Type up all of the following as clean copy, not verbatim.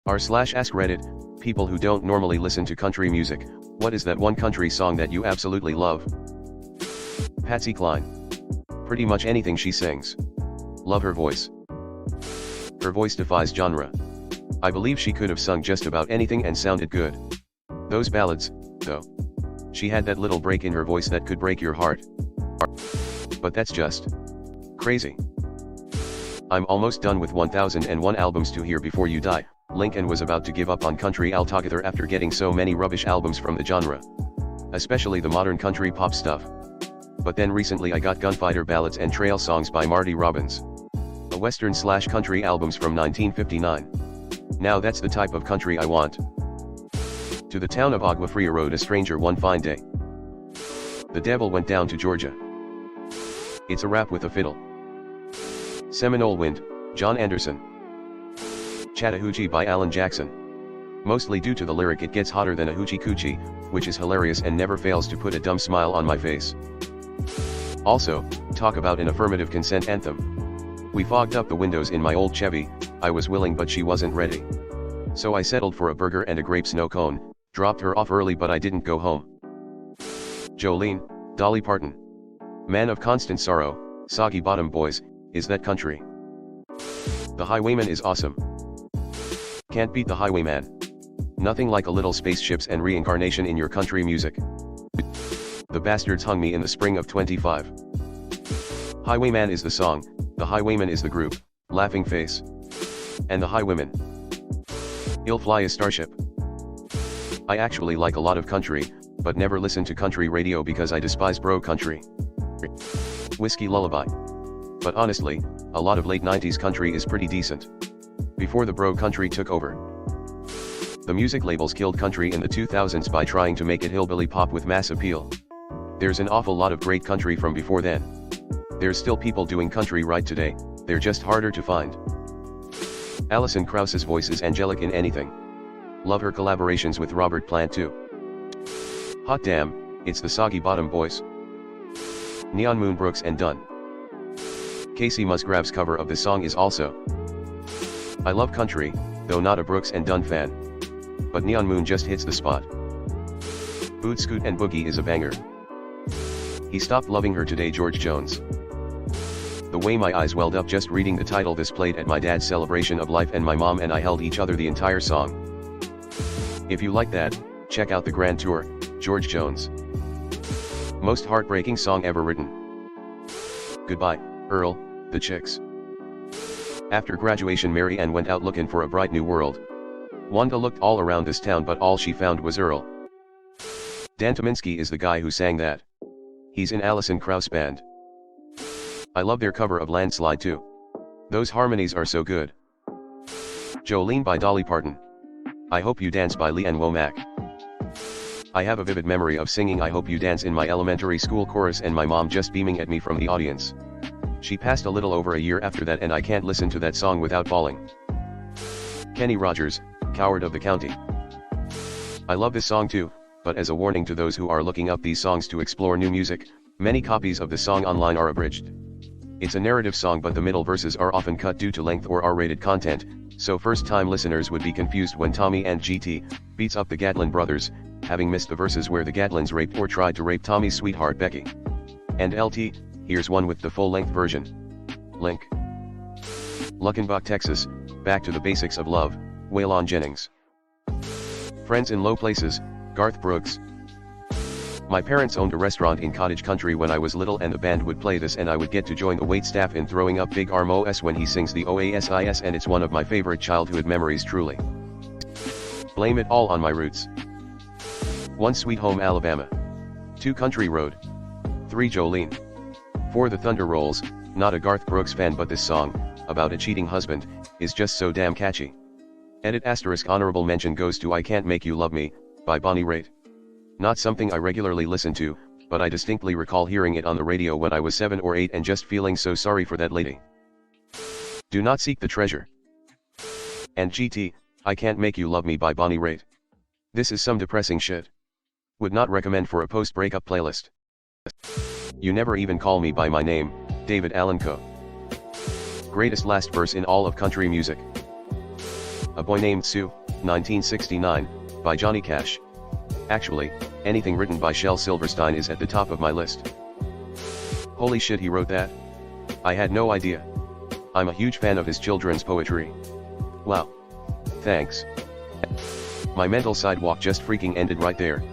r/AskReddit, people who don't normally listen to country music, what is that one country song that you absolutely love? Patsy Cline. Pretty much anything she sings. Love her voice. Her voice defies genre. I believe she could have sung just about anything and sounded good. Those ballads, though. She had that little break in her voice that could break your heart. But that's just crazy. I'm almost done with 1001 albums to hear before you die. Lincoln was about to give up on country altogether after getting so many rubbish albums from the genre. Especially the modern country pop stuff. But then recently I got Gunfighter Ballads and Trail Songs by Marty Robbins. A western/country albums from 1959. Now that's the type of country I want. To the town of Agua Fria rode a stranger one fine day. The devil went down to Georgia. It's a rap with a fiddle. Seminole Wind, John Anderson. Chattahoochee by Alan Jackson. Mostly due to the lyric "It gets hotter than a hoochie coochie," which is hilarious and never fails to put a dumb smile on my face. Also, talk about an affirmative consent anthem. We fogged up the windows in my old Chevy. I was willing but she wasn't ready. So I settled for a burger and a grape snow cone, dropped her off early but I didn't go home. Jolene, Dolly Parton. Man of Constant Sorrow, Soggy Bottom Boys, is that country? The Highwayman is awesome. Can't beat the Highwayman. Nothing like a little spaceships and reincarnation in your country music. The Bastards hung me in the spring of 25. Highwayman is the song, the Highwayman is the group, Laughing Face. And the Highwaymen. I'll Fly a Starship. I actually like a lot of country, but never listen to country radio because I despise bro country. Whiskey Lullaby. But honestly, a lot of late 90s country is pretty decent. Before the bro country took over. The music labels killed country in the 2000s by trying to make it hillbilly pop with mass appeal. There's an awful lot of great country from before then. There's still people doing country right today, they're just harder to find. Alison Krauss's voice is angelic in anything. Love her collaborations with Robert Plant too. Hot damn, it's the Soggy Bottom Boys. Neon Moon Brooks and Dunn. Casey Musgrave's cover of the song is also. I love country, though not a Brooks and Dunn fan. But Neon Moon just hits the spot. Boot Scoot and Boogie is a banger. He Stopped Loving Her Today, George Jones. The way my eyes welled up just reading the title. This played at my dad's celebration of life and my mom and I held each other the entire song. If you like that, check out the Grand Tour, George Jones. Most heartbreaking song ever written. Goodbye, Earl, the Chicks. After graduation Mary Ann went out looking for a bright new world. Wanda looked all around this town but all she found was Earl. Dan Tominski is the guy who sang that. He's in Alison Krauss band. I love their cover of Landslide too. Those harmonies are so good. Jolene by Dolly Parton. I Hope You Dance by Lee Ann Womack. I have a vivid memory of singing I Hope You Dance in my elementary school chorus and my mom just beaming at me from the audience. She passed a little over a year after that and I can't listen to that song without bawling. Kenny Rogers, Coward of the County. I love this song too, but as a warning to those who are looking up these songs to explore new music, many copies of the song online are abridged. It's a narrative song but the middle verses are often cut due to length or R-rated content, so first-time listeners would be confused when Tommy and GT beats up the Gatlin brothers, having missed the verses where the Gatlins raped or tried to rape Tommy's sweetheart Becky. And LT, here's one with the full-length version. Link. Luckenbach, Texas, Back to the Basics of Love, Waylon Jennings. Friends in Low Places, Garth Brooks. My parents owned a restaurant in Cottage Country when I was little and the band would play this and I would get to join the waitstaff in throwing up Big Arm OS when he sings the OASIS and it's one of my favorite childhood memories truly. Blame it all on my roots. 1 Sweet Home Alabama. 2 Country Road. 3 Jolene. 4 The Thunder Rolls, not a Garth Brooks fan but this song, about a cheating husband, is just so damn catchy. Edit * honorable mention goes to I Can't Make You Love Me, by Bonnie Raitt. Not something I regularly listen to, but I distinctly recall hearing it on the radio when I was 7 or 8 and just feeling so sorry for that lady. Do Not Seek the Treasure. And GT, I Can't Make You Love Me by Bonnie Raitt. This is some depressing shit. Would not recommend for a post-breakup playlist. You Never Even Call Me by My Name, David Allan Coe. Greatest last verse in all of country music. A Boy Named Sue, 1969, by Johnny Cash. Actually, anything written by Shel Silverstein is at the top of my list. Holy shit, he wrote that? I had no idea. I'm a huge fan of his children's poetry. Wow. Thanks. My mental sidewalk just freaking ended right there.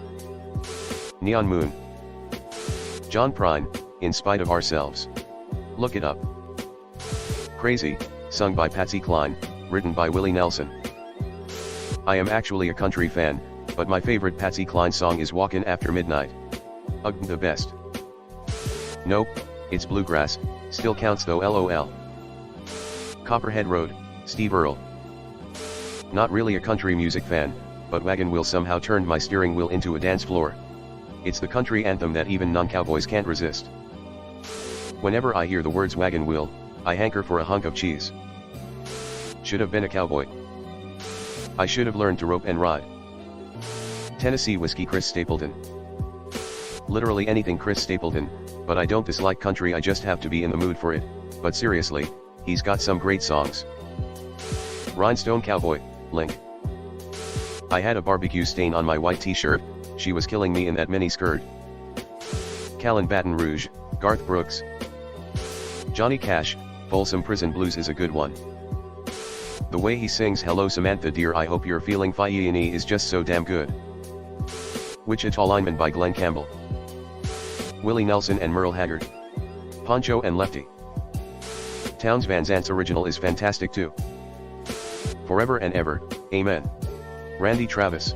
Neon Moon. John Prine, In Spite of Ourselves. Look it up. Crazy, sung by Patsy Cline, written by Willie Nelson. I am actually a country fan, but my favorite Patsy Cline song is Walkin' After Midnight. Ugh, the best. Nope, it's bluegrass, still counts though, lol. Copperhead Road, Steve Earle. Not really a country music fan, but Wagon Wheel somehow turned my steering wheel into a dance floor. It's the country anthem that even non-cowboys can't resist. Whenever I hear the words wagon wheel, I hanker for a hunk of cheese. Should have been a cowboy. I should have learned to rope and ride. Tennessee Whiskey, Chris Stapleton. Literally anything Chris Stapleton, but I don't dislike country, I just have to be in the mood for it, but seriously, he's got some great songs. Rhinestone Cowboy, Link. I had a barbecue stain on my white t-shirt, she was killing me in that mini skirt. Callan Baton Rouge, Garth Brooks. Johnny Cash, Folsom Prison Blues is a good one. The way he sings Hello Samantha Dear I Hope You're Feeling Fine is just so damn good. Wichita Lineman by Glenn Campbell. Willie Nelson and Merle Haggard. Poncho and Lefty. Townes Van Zant's original is fantastic too. Forever and Ever, Amen. Randy Travis.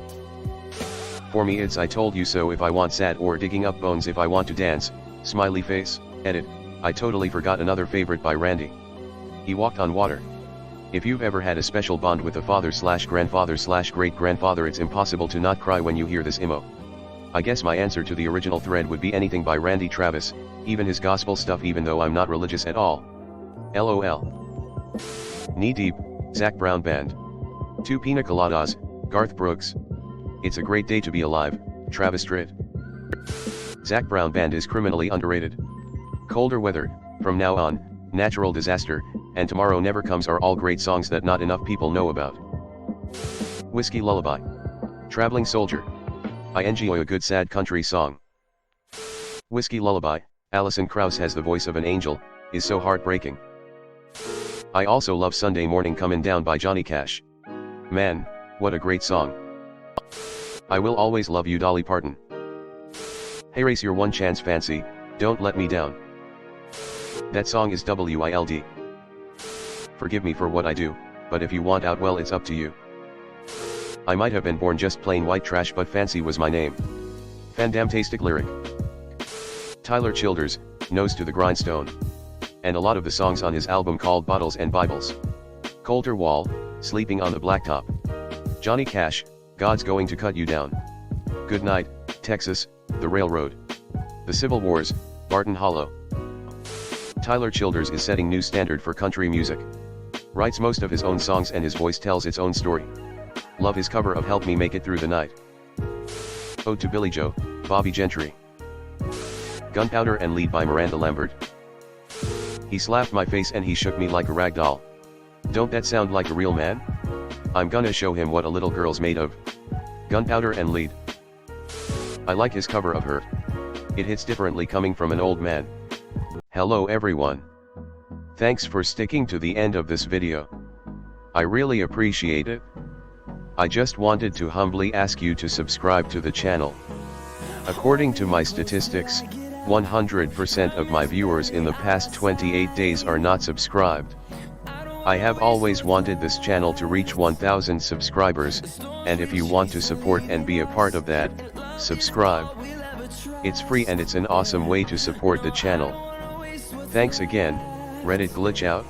For me it's I Told You So if I want sad, or Digging Up Bones if I want to dance, smiley face, edit. I totally forgot another favorite by Randy. He Walked on Water. If you've ever had a special bond with a father/grandfather/great-grandfather, it's impossible to not cry when you hear this emo. I guess my answer to the original thread would be anything by Randy Travis, even his gospel stuff, even though I'm not religious at all. LOL. Knee Deep, Zac Brown Band. Two Pina Coladas, Garth Brooks. It's a Great Day to Be Alive, Travis Tritt. Zac Brown Band is criminally underrated. Colder Weather, From Now On, Natural Disaster, and Tomorrow Never Comes are all great songs that not enough people know about. Whiskey Lullaby. Traveling Soldier. I enjoy a good sad country song. Whiskey Lullaby, Alison Krauss has the voice of an angel, is so heartbreaking. I also love Sunday Morning Comin' Down by Johnny Cash. Man, what a great song. I Will Always Love You, Dolly Parton. Hey Race, Your One Chance Fancy, Don't Let Me Down. That song is WILD. Forgive me for what I do, but if you want out, well, it's up to you. I might have been born just plain white trash, but fancy was my name. Fantastic lyric. Tyler Childers, Nose to the Grindstone. And a lot of the songs on his album called Bottles and Bibles. Colter Wall, Sleeping on the Blacktop. Johnny Cash, God's Going to Cut You Down. Good Night, Texas, The Railroad. The Civil Wars, Barton Hollow. Tyler Childers is setting new standard for country music. Writes most of his own songs and his voice tells its own story. Love his cover of Help Me Make It Through the Night. Ode to Billy Joe, Bobby Gentry. Gunpowder and Lead by Miranda Lambert. He slapped my face and he shook me like a rag doll. Don't that sound like a real man? I'm gonna show him what a little girl's made of. Gunpowder and Lead. I like his cover of Her. It hits differently coming from an old man. Hello everyone. Thanks for sticking to the end of this video. I really appreciate it. I just wanted to humbly ask you to subscribe to the channel. According to my statistics, 100% of my viewers in the past 28 days are not subscribed. I have always wanted this channel to reach 1,000 subscribers, and if you want to support and be a part of that, subscribe. It's free and it's an awesome way to support the channel. Thanks again, Reddit Glitch out.